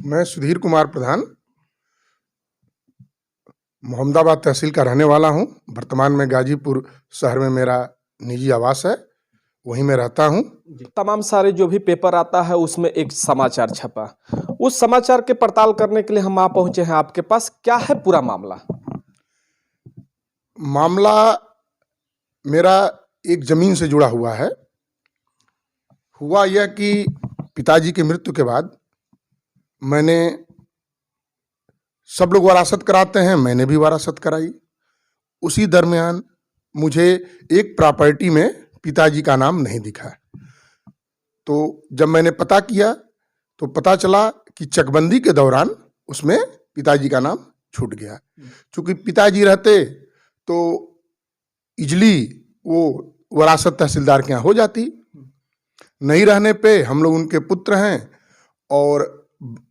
मैं सुधीर कुमार प्रधान मोहम्मदाबाद तहसील का रहने वाला हूँ। वर्तमान में गाजीपुर शहर में मेरा निजी आवास है, वहीं मैं रहता हूँ। तमाम सारे जो भी पेपर आता है उसमें एक समाचार छपा, उस समाचार के पड़ताल करने के लिए हम आ पहुंचे हैं आपके पास। क्या है पूरा मामला? मामला मेरा एक जमीन से जुड़ा हुआ है। हुआ यह कि पिताजी की मृत्यु के बाद मैंने, सब लोग वरासत कराते हैं, मैंने भी वरासत कराई। उसी दरमियान मुझे एक प्रॉपर्टी में पिताजी का नाम नहीं दिखा, तो जब मैंने पता किया तो पता चला कि चकबंदी के दौरान उसमें पिताजी का नाम छूट गया। चूंकि पिताजी रहते तो इजली वो वरासत तहसीलदार के यहाँ हो जाती, नहीं रहने पे हम लोग उनके पुत्र हैं और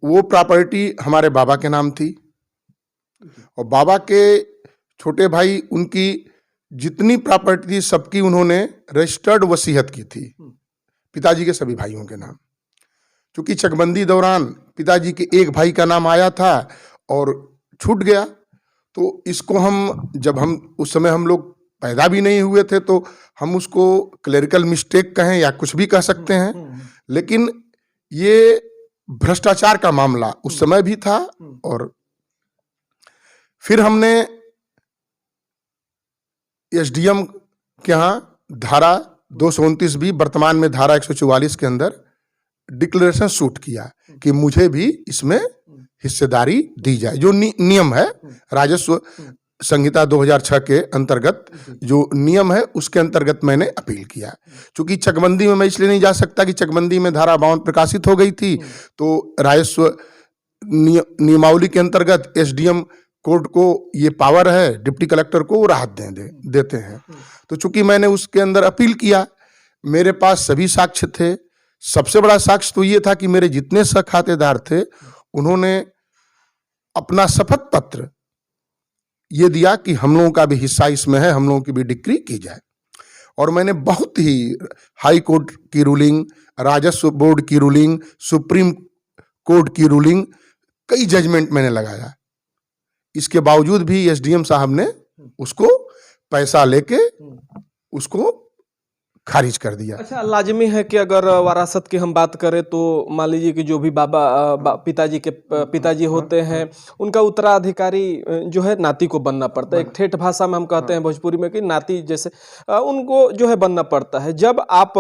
वो प्रॉपर्टी हमारे बाबा के नाम थी और बाबा के छोटे भाई उनकी जितनी प्रॉपर्टी थी सबकी उन्होंने रजिस्टर्ड वसीयत की थी पिताजी के सभी भाइयों के नाम। क्योंकि चकबंदी दौरान पिताजी के एक भाई का नाम आया था और छूट गया, तो इसको हम उस समय हम लोग पैदा भी नहीं हुए थे, तो हम उसको क्लेरिकल मिस्टेक कहें या कुछ भी कह सकते हैं, लेकिन ये भ्रष्टाचार का मामला उस समय भी था। और फिर हमने एसडीएम के यहाँ धारा 229 भी, वर्तमान में धारा 144 के अंदर डिक्लेरेशन शूट किया कि मुझे भी इसमें हिस्सेदारी दी जाए। जो नियम है राजस्व संहिता 2006 के अंतर्गत जो नियम है उसके अंतर्गत मैंने अपील किया। क्योंकि चकबंदी में मैं इसलिए नहीं जा सकता कि चकबंदी में धारा 52 प्रकाशित हो गई थी, तो राजस्व नियमावली के अंतर्गत एसडीएम कोर्ट को ये पावर है, डिप्टी कलेक्टर को वो राहत देते हैं। तो चूंकि मैंने उसके अंदर अपील किया, मेरे पास सभी साक्ष्य थे। सबसे बड़ा साक्ष्य तो ये था कि मेरे जितने खातेदार थे उन्होंने अपना शपथ पत्र ये दिया कि हम लोगों का भी हिस्सा इसमें है, हम लोगों की भी डिक्री की जाए। और मैंने बहुत ही हाई कोर्ट की रूलिंग, राजस्व बोर्ड की रूलिंग, सुप्रीम कोर्ट की रूलिंग, कई जजमेंट मैंने लगाया। इसके बावजूद भी एसडीएम साहब ने उसको पैसा लेके उसको खारिज कर दिया। अच्छा, लाजमी है कि अगर वरासत की हम बात करें तो मान लीजिए कि जो भी पिताजी के पिताजी होते हैं उनका उत्तराधिकारी जो है नाती को बनना पड़ता है। एक ठेठ भाषा में हम कहते हैं भोजपुरी में कि नाती जैसे उनको जो है बनना पड़ता है। जब आप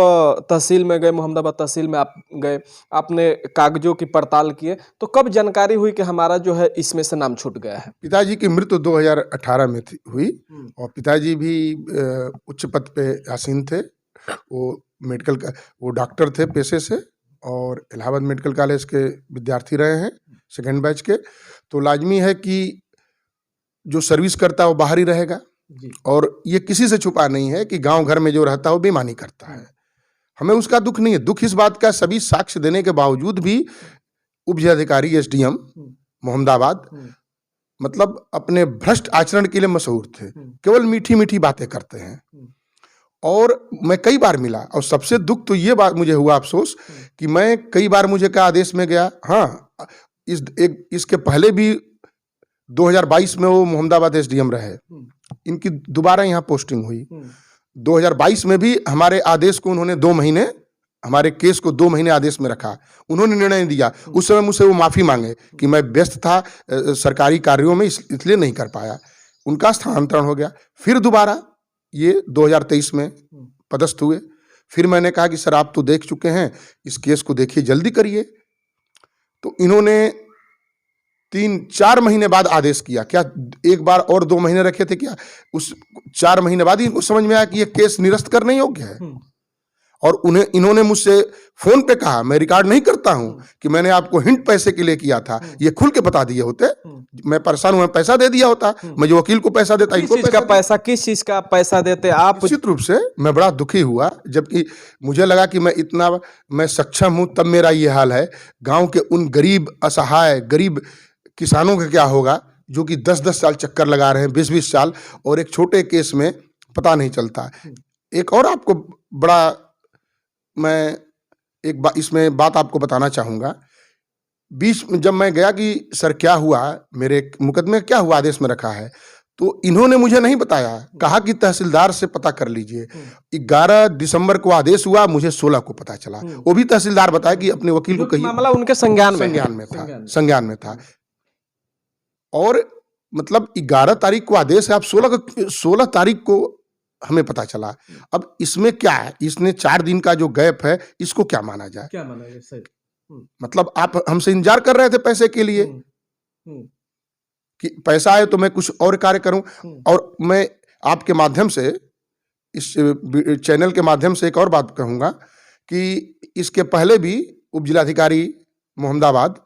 तहसील में गए, मोहम्मदाबाद तहसील में आप गए, आपने कागजों की पड़ताल किए, तो कब जानकारी हुई कि हमारा जो है इसमें से नाम छूट गया है? पिताजी की मृत्यु 2018 में हुई और पिताजी भी उच्च पद पे आसीन थे। वो डॉक्टर थे पेशे से और इलाहाबाद मेडिकल कॉलेज के विद्यार्थी रहे हैं सेकेंड बैच के। तो लाजमी है कि जो सर्विस करता है वो बाहर ही रहेगा और ये किसी से छुपा नहीं है कि गांव घर में जो रहता है वो बेईमानी करता है। हमें उसका दुख नहीं है। दुख इस बात का, सभी साक्ष्य देने के बावजूद भी उपजिलाधिकारी एसडीएम मोहम्मदाबाद मतलब अपने भ्रष्ट आचरण के लिए मशहूर थे। केवल मीठी मीठी बातें करते हैं और मैं कई बार मिला। और सबसे दुख तो ये बात मुझे हुआ, अफसोस, कि मैं कई बार मुझे का आदेश में गया। हाँ, इसके पहले भी 2022 में वो मोहम्मदाबाद एसडीएम रहे, इनकी दोबारा यहाँ पोस्टिंग हुई। 2022 में भी हमारे आदेश को उन्होंने 2 महीने, हमारे केस को 2 महीने आदेश में रखा। उन्होंने निर्णय दिया, उस समय मुझसे वो माफी मांगे कि मैं व्यस्त था सरकारी कार्यों में, इसलिए नहीं कर पाया। उनका स्थानांतरण हो गया। फिर दोबारा ये 2023 में पदस्थ हुए। फिर मैंने कहा कि सर आप तो देख चुके हैं, इस केस को देखिए, जल्दी करिए। तो इन्होंने 3-4 महीने बाद आदेश किया। क्या एक बार और 2 महीने रखे थे क्या? उस 4 महीने बाद ही इनको समझ में आया कि ये केस निरस्त करने योग्य है। और इन्होंने मुझसे फोन पे कहा, मैं रिकॉर्ड नहीं करता हूं, कि मैंने आपको हिंट पैसे के लिए किया था, ये खुल के बता दिए होते। मैं परेशान हूं, मैं पैसा दे दिया होता, मैं जो वकील को पैसा देता, किस चीज का पैसा देते आप? निश्चित रूप से मैं बड़ा दुखी हुआ, जबकि मुझे लगा कि मैं सक्षम हूं, तब मेरा ये हाल है। गांव के उन गरीब असहाय गरीब किसानों का क्या होगा जो कि 10-10 साल चक्कर लगा रहे हैं, 20-20 साल, और एक छोटे केस में पता नहीं चलता। एक और आपको बड़ा मैं इसमें बात आपको बताना चाहूँगा बीच में जब मैं गया कि सर क्या हुआ, मेरे मुकदमे क्या हुआ, आदेश में रखा है, तो इन्होंने मुझे नहीं बताया, कहा कि तहसीलदार से पता कर लीजिए। 11 दिसंबर को आदेश हुआ, मुझे 16 को पता चला। वो भी तहसीलदार बताया कि अपने वकील को कहिए, मामला उनके संज्ञान में था। और मतलब 11 तारीख को आदेश है, अब 16 तारीख को हमें पता चला। अब इसमें क्या है, इसने 4 दिन का जो गैप है, इसको क्या माना जाए? सही। मतलब आप हमसे इंतजार कर रहे थे पैसे के लिए कि पैसा आए तो मैं कुछ और कार्य करूं। और मैं आपके माध्यम से, इस चैनल के माध्यम से एक और बात कहूंगा कि इसके पहले भी उप जिलाधिकारी मोहम्मदाबाद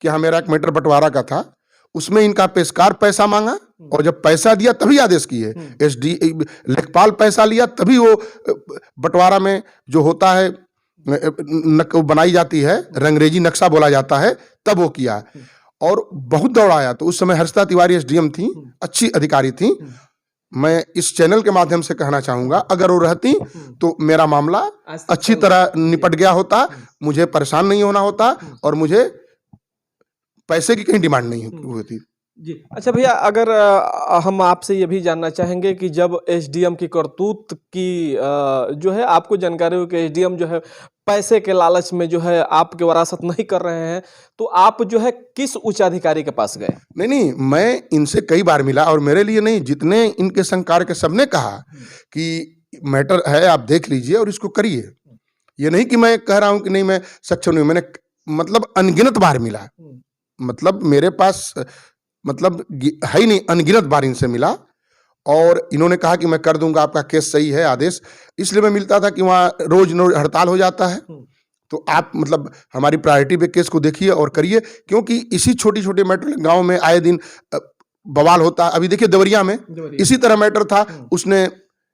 कि हाँ, मेरा एक मैटर बंटवारा का था, उसमें इनका पेशकार पैसा मांगा और जब पैसा दिया तभी आदेश किए। लेखपाल पैसा लिया तभी वो बंटवारा में जो होता है बनाई जाती है, रंगरेजी नक्शा बोला जाता है, तब वो किया। और बहुत दौड़ाया। तो उस समय हर्षिता तिवारी एसडीएम थी, अच्छी अधिकारी थी। मैं इस चैनल के माध्यम से कहना चाहूंगा, अगर वो रहती तो मेरा मामला अच्छी तरह निपट गया होता, मुझे परेशान नहीं होना होता और मुझे पैसे की कहीं डिमांड नहीं होती। जी अच्छा भैया, अगर हम आपसे ये भी जानना चाहेंगे कि जब एसडीएम की करतूत की जो है आपको जानकारी हो कि एसडीएम जो है पैसे के लालच में जो है आपके वरासत नहीं कर रहे हैं, तो आप जो है किस उच्च अधिकारी के पास गए? नहीं, मैं इनसे कई बार मिला और मेरे लिए नहीं, जितने इनके संकार के सबने कहा कि मैटर है, आप देख लीजिए और इसको करिए। ये नहीं कि मैं कह रहा हूं कि नहीं मैं सक्षम नहीं, मैंने मतलब अनगिनत बार मिला, मतलब मेरे पास मतलब है ही नहीं, अनगिनत बार इनसे मिला और इन्होंने कहा कि मैं कर दूंगा, आपका केस सही है, आदेश। इसलिए मैं मिलता था कि वहाँ रोज हड़ताल हो जाता है, तो आप मतलब हमारी प्रायोरिटी पे केस को देखिए और करिए, क्योंकि इसी छोटी छोटी मैटर गांव में आए दिन बवाल होता है। अभी देखिए देवरिया में इसी तरह मैटर था, उसने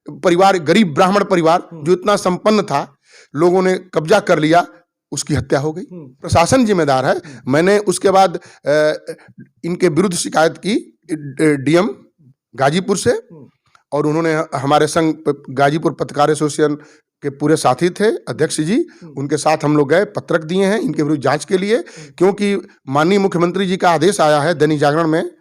परिवार, गरीब ब्राह्मण परिवार जो इतना संपन्न था, लोगों ने कब्जा कर लिया, उसकी हत्या हो गई। प्रशासन जिम्मेदार है। मैंने उसके बाद इनके विरुद्ध शिकायत की डीएम गाजीपुर से, और उन्होंने हमारे संघ गाजीपुर पत्रकार एसोसिएशन के पूरे साथी थे, अध्यक्ष जी, उनके साथ हम लोग गए, पत्रक दिए हैं इनके विरुद्ध जांच के लिए, क्योंकि माननीय मुख्यमंत्री जी का आदेश आया है दैनिक जागरण में,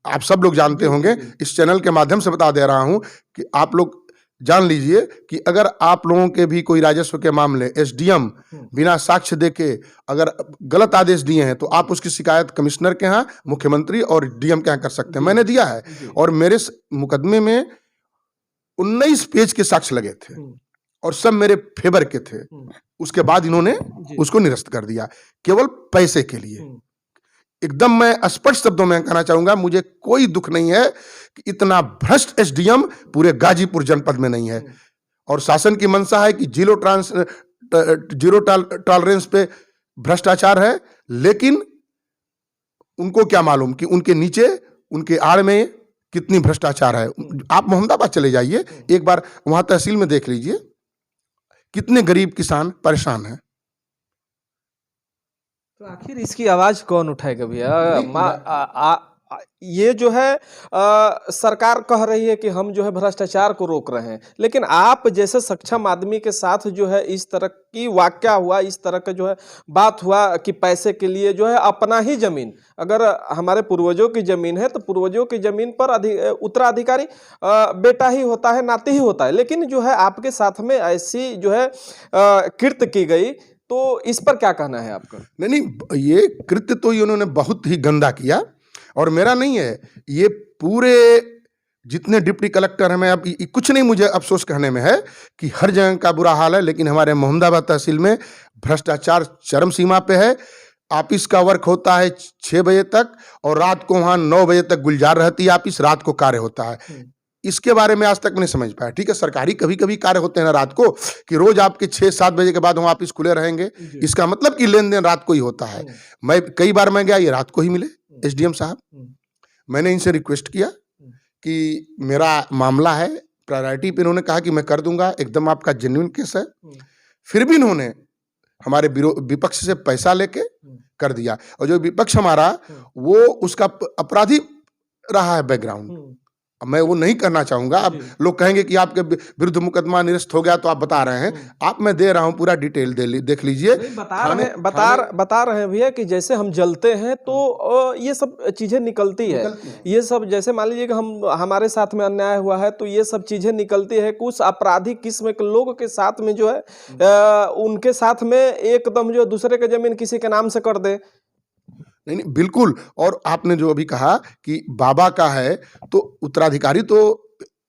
आप सब लोग जानते होंगे। इस चैनल के माध्यम से बता दे रहा हूं कि आप लोग जान लीजिए कि अगर आप लोगों के भी कोई राजस्व के मामले एसडीएम बिना साक्ष्य देके अगर गलत आदेश दिए हैं, तो आप उसकी शिकायत कमिश्नर के यहाँ, मुख्यमंत्री और डीएम के यहाँ कर सकते हैं। मैंने दिया है और मेरे मुकदमे में 19 पेज के साक्ष्य लगे थे और सब मेरे फेवर के थे। उसके बाद इन्होंने उसको निरस्त कर दिया केवल पैसे के लिए। एकदम मैं स्पष्ट शब्दों में कहना चाहूंगा, मुझे कोई दुख नहीं है कि इतना भ्रष्ट एसडीएम पूरे गाजीपुर जनपद में नहीं है। और शासन की मंशा है कि जीरो टॉलरेंस पे भ्रष्टाचार है, लेकिन उनको क्या मालूम कि उनके नीचे, उनके आड़ में कितनी भ्रष्टाचार है। आप मोहम्मदाबाद चले जाइए एक बार, वहां तहसील में देख लीजिए कितने गरीब किसान परेशान हैं। तो आखिर इसकी आवाज कौन उठाएगा भैया? ये जो है सरकार कह रही है कि हम जो है भ्रष्टाचार को रोक रहे हैं, लेकिन आप जैसे सक्षम आदमी के साथ जो है इस तरह की वाकया हुआ, इस तरह का जो है बात हुआ कि पैसे के लिए जो है अपना ही जमीन, अगर हमारे पूर्वजों की जमीन है तो पूर्वजों की जमीन पर उत्तराधिकारी बेटा ही होता है, नाती ही होता है, लेकिन जो है आपके साथ में ऐसी जो है कृत्य की गई, तो इस पर क्या कहना है आपका? नहीं, ये कृत्य तो इन्होंने बहुत ही गंदा किया और मेरा नहीं है, ये पूरे जितने डिप्टी कलेक्टर हैं, मैं अब कुछ नहीं मुझे अफसोस कहने में है कि हर जगह का बुरा हाल है, लेकिन हमारे मोहम्मदाबाद तहसील में भ्रष्टाचार चरम सीमा पे है। ऑफिस का वर्क होता है 6 बजे तक और रात को वहाँ 9 बजे तक गुलजार रहती है ऑफिस, रात को कार्य होता है। इसके बारे में आज तक नहीं समझ पाया। ठीक है, सरकारी कभी कभी कार्य होते हैं ना रात को, कि रोज आपके 6-7 बजे के बाद वहाँ ऑफिस खुले रहेंगे, इसका मतलब कि लेन देन रात को ही होता है। मैं कई बार मैं गया, ये रात को ही मिले एसडीएम साहब। मैंने इनसे रिक्वेस्ट किया कि मेरा मामला है प्रायोरिटी पे, इन्होंने कहा कि मैं कर दूंगा, एकदम आपका जेन्युइन केस है। फिर भी इन्होंने हमारे विपक्ष से पैसा लेके कर दिया, और जो विपक्ष हमारा वो उसका अपराधी रहा है बैकग्राउंड, अब मैं वो नहीं करना चाहूंगा। अब लोग कहेंगे कि आपके विरुद्ध मुकदमा निरस्त हो गया तो आप बता रहे हैं। आप मैं दे रहा हूं, पूरा डिटेल देख लीजिए। बता रहे हैं भैया कि जैसे हम जलते हैं तो ये सब चीजें निकलती है। ये सब जैसे मान लीजिए कि हमारे साथ में अन्याय हुआ है तो ये सब चीजें निकलती है। कुछ आपराधिक किस्म के लोगों के साथ में जो है उनके साथ में एकदम जो दूसरे के जमीन किसी के नाम से कर दे। नहीं नहीं, बिल्कुल। और आपने जो अभी कहा कि बाबा का है तो उत्तराधिकारी तो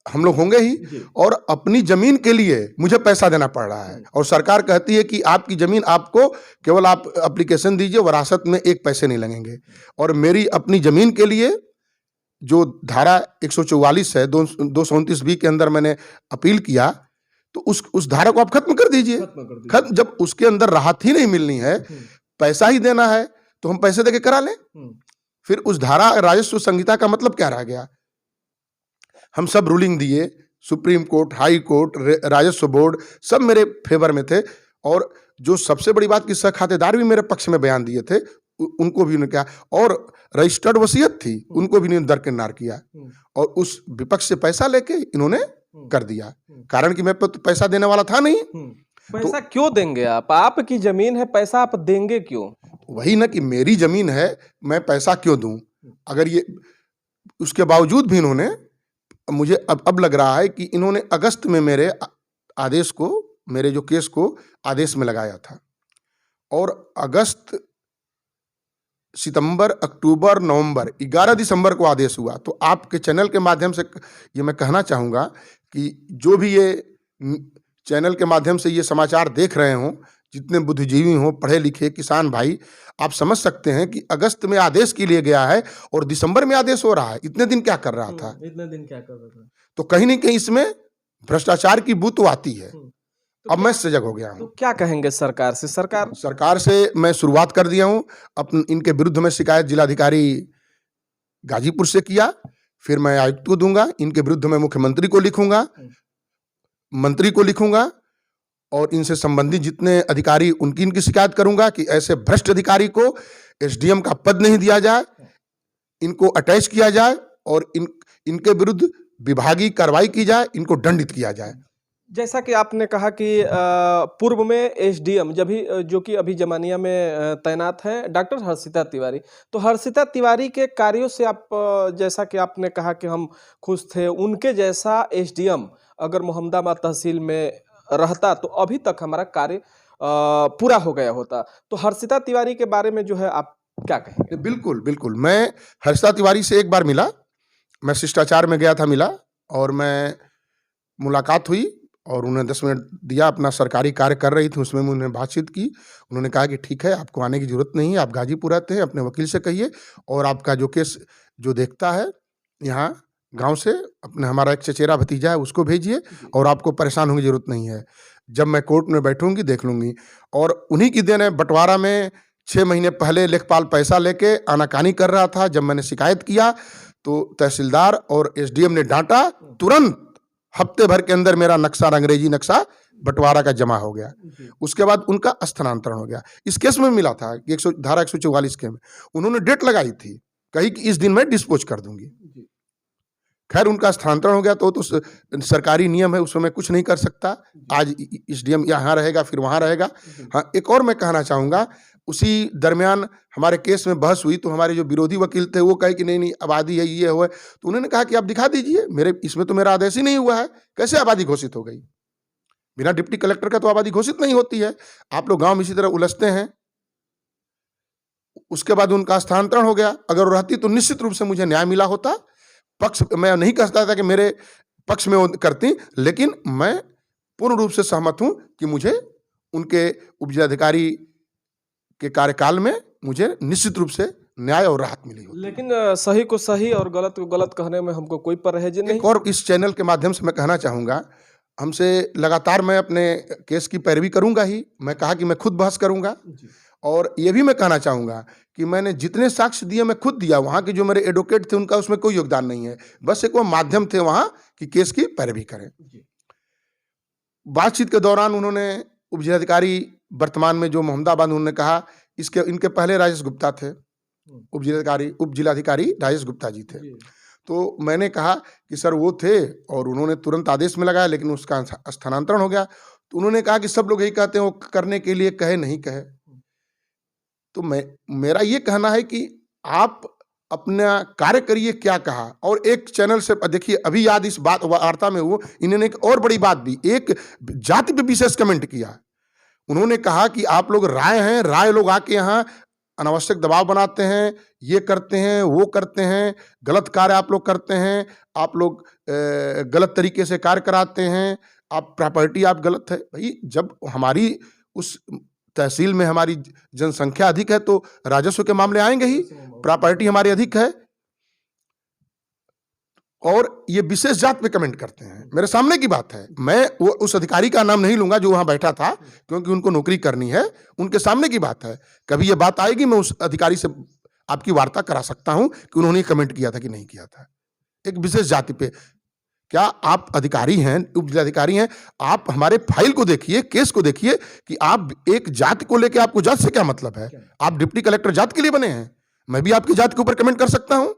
हम लोग होंगे ही, और अपनी जमीन के लिए मुझे पैसा देना पड़ रहा है। और सरकार कहती है कि आपकी जमीन आपको केवल आप एप्लीकेशन दीजिए, वरासत में एक पैसे नहीं लगेंगे। और मेरी अपनी जमीन के लिए जो धारा 144 है 229 बी के अंदर मैंने अपील किया, तो उस धारा को आप खत्म कर दीजिए। खत्म, जब उसके अंदर राहत ही नहीं मिलनी है, पैसा ही देना है, तो हम पैसे देके करा लें। फिर उस धारा राजस्व संहिता का मतलब क्या रह गया? हम सब रूलिंग दिए, सुप्रीम कोर्ट, हाई कोर्ट, राजस्व बोर्ड सब मेरे फेवर में थे। और जो सबसे बड़ी बात कि सहखातेदार भी मेरे पक्ष में बयान दिए थे, उनको भी उन्होंने कहा। और रजिस्टर्ड वसीयत थी, उनको भी इन्होंने दरकिनार किया। और उस विपक्ष से पैसा लेके इन्होंने कर दिया, कारण कि मैं तो पैसा देने वाला था नहीं। पैसा क्यों देंगे आप? आपकी जमीन है, पैसा आप देंगे क्यों? वही ना कि मेरी जमीन है, मैं पैसा क्यों दूं? अगर ये उसके बावजूद भी इन्होंने, मुझे अब लग रहा है कि इन्होंने अगस्त में मेरे आदेश को, मेरे जो केस को आदेश में लगाया था। और अगस्त, सितंबर, अक्टूबर, नवंबर, 11 दिसंबर को आदेश हुआ। तो आपके चैनल के माध्यम से ये मैं कहना चाहूँगा कि जो भी ये चैनल के माध्यम से ये समाचार देख रहे हों, जितने बुद्धिजीवी हों, पढ़े लिखे किसान भाई, आप समझ सकते हैं कि अगस्त में आदेश के लिए गया है और दिसंबर में आदेश हो रहा है। इतने दिन क्या कर रहा था? तो कहीं ना कहीं इसमें भ्रष्टाचार की बू तो आती है। अब मैं सजग हो गया हूँ। तो क्या कहेंगे सरकार से? सरकार से मैं शुरुआत कर दिया हूँ। इनके विरुद्ध में शिकायत जिलाधिकारी गाजीपुर से किया, फिर मैं आयुक्त को दूंगा। इनके विरुद्ध में मुख्यमंत्री को लिखूंगा, मंत्री को लिखूंगा, और इनसे संबंधित जितने अधिकारी इनकी शिकायत करूंगा कि ऐसे भ्रष्ट अधिकारी को एसडीएम का पद नहीं दिया जाए, इनको अटैच किया जाए और इनके विरुद्ध विभागीय कार्रवाई की जाए, इनको दंडित किया जाए। जैसा कि आपने कहा कि पूर्व में एसडीएम जो कि अभी जमानिया में तैनात हैं डॉक्टर हर्षिता तिवारी, तो हर्षिता तिवारी के कार्यों से आप, जैसा कि आपने कहा कि हम खुश थे, उनके जैसा एसडीएम अगर मोहम्मदाबाद तहसील में रहता तो अभी तक हमारा कार्य पूरा हो गया होता। तो हर्षिता तिवारी के बारे में जो है आप क्या कहेंगे? बिल्कुल बिल्कुल, मैं हर्षिता तिवारी से एक बार मिला, मैं शिष्टाचार में गया था, मिला, और मैं मुलाकात हुई और उन्होंने 10 मिनट दिया, अपना सरकारी कार्य कर रही थी, उसमें उन्होंने बातचीत की। उन्होंने कहा कि ठीक है, आपको आने की जरूरत नहीं है, आप गाजीपुर रहते हैं, अपने वकील से कहिए, और आपका जो केस जो देखता है यहाँ गांव से, अपने हमारा एक चचेरा भतीजा है उसको भेजिए, और आपको परेशान होने की जरूरत नहीं है। जब मैं कोर्ट में बैठूंगी देख लूंगी। और उन्हीं की देन है, बंटवारा में 6 महीने पहले लेखपाल पैसा लेके आनाकानी कर रहा था। जब मैंने शिकायत किया तो तहसीलदार और एसडीएम ने डांटा, तुरंत हफ्ते भर के अंदर मेरा नक्शा, अंग्रेजी नक्शा बंटवारा का जमा हो गया। उसके बाद उनका स्थानांतरण हो गया। इस केस में मिला था कि धारा 144 के में उन्होंने डेट लगाई थी, कही कि इस दिन मैं डिस्पोज कर दूंगी। खैर उनका स्थानांतरण हो गया तो सरकारी नियम है, उसमें मैं कुछ नहीं कर सकता। आज एसडीएम यहाँ रहेगा, फिर वहाँ रहेगा। हाँ, एक और मैं कहना चाहूँगा, उसी दरमियान हमारे केस में बहस हुई तो हमारे जो विरोधी वकील थे वो कहे कि नहीं आबादी है, ये हुआ है। तो उन्होंने कहा कि आप दिखा दीजिए, इसमें तो मेरा आदेश ही नहीं हुआ है, कैसे आबादी घोषित हो गई? बिना डिप्टी कलेक्टर का तो आबादी घोषित नहीं होती है। आप लोग गांव में इसी तरह उलझते हैं। उसके बाद उनका स्थानांतरण हो गया। अगर वो रहती तो निश्चित रूप से मुझे न्याय मिला होता। पक्ष मैं नहीं कहता था कि मेरे पक्ष में वो करती, लेकिन मैं पूर्ण रूप से सहमत हूं कि मुझे उनके उपजिलाधिकारी के कार्यकाल में मुझे निश्चित रूप से न्याय और राहत मिली होती। लेकिन सही को सही और गलत को गलत कहने में हमको कोई परहेज नहीं। और इस चैनल के माध्यम से मैं कहना चाहूँगा, हमसे लगातार मैं अपने केस की पैरवी करूँगा ही। मैं कहा कि मैं खुद बहस करूँगा, और ये भी मैं कहना चाहूँगा कि मैंने जितने साक्ष्य दिए मैं खुद दिया। वहाँ के जो मेरे एडवोकेट थे उनका उसमें कोई योगदान नहीं है, बस एक वो माध्यम थे वहाँ कि केस की पैरवी करें। बातचीत के दौरान उन्होंने उपजिलाधिकारी वर्तमान में जो मोहम्मदाबाद, उन्होंने कहा इनके पहले राजेश गुप्ता थे, उपजिलाधिकारी राजेश गुप्ता जी थे। तो मैंने कहा कि सर वो थे और उन्होंने तुरंत आदेश में लगाया, लेकिन उसका स्थानांतरण हो गया। तो उन्होंने कहा कि सब लोग यही कहते हैं, वो करने के लिए कहे नहीं कहे। तो मेरा ये कहना है कि आप अपना कार्य करिए। क्या कहा, और एक चैनल से देखिए, अभी याद इस बात वार्ता में वो इन्होंने एक और बड़ी बात भी, एक जाति पे विशेष कमेंट किया। उन्होंने कहा कि आप लोग राय हैं, राय लोग आके यहाँ अनावश्यक दबाव बनाते हैं, ये करते हैं, वो करते हैं, गलत कार्य आप लोग करते हैं, आप लोग गलत तरीके से कार्य कराते हैं, आप प्रॉपर्टी आप गलत है। भाई जब हमारी उस तहसील में हमारी जनसंख्या अधिक है तो राजस्व के मामले आएंगे ही, प्रॉपर्टी हमारी अधिक है, और ये विशेष जात पे कमेंट करते हैं। मेरे सामने की बात है, मैं वो उस अधिकारी का नाम नहीं लूंगा जो वहां बैठा था, क्योंकि उनको नौकरी करनी है, उनके सामने की बात है। कभी ये बात आएगी, मैं उस अधिकारी से आपकी वार्ता करा सकता हूं कि उन्होंने कमेंट किया था कि नहीं किया था एक विशेष जाति पे। क्या आप अधिकारी हैं, उप जिलाधिकारी हैं, आप हमारे फाइल को देखिए, केस को देखिए कि आप एक जाति को लेकर, आपको जात से क्या मतलब है? आप डिप्टी कलेक्टर जात के लिए बने हैं? मैं भी आपकी जात के ऊपर कमेंट कर सकता हूं?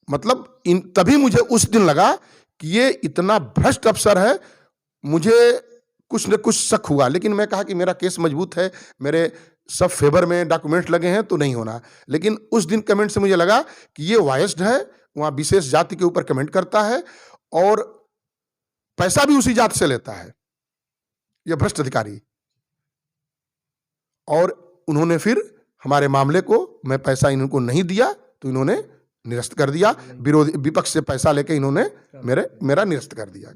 मतलब तभी मुझे उस दिन लगा कि ये इतना भ्रष्ट अफसर है, मुझे कुछ न कुछ शक हुआ। लेकिन मैं कहा कि मेरा केस मजबूत है, मेरे सब फेवर में डॉक्यूमेंट लगे हैं, तो नहीं होना। लेकिन उस दिन कमेंट से मुझे लगा कि ये वायस्ड है, वहां विशेष जाति के ऊपर कमेंट करता है और पैसा भी उसी जाति से लेता है, ये भ्रष्ट अधिकारी। और उन्होंने फिर हमारे मामले को, मैं पैसा इनको नहीं दिया तो इन्होंने निरस्त कर दिया। विपक्ष से पैसा लेके इन्होंने मेरा निरस्त कर दिया।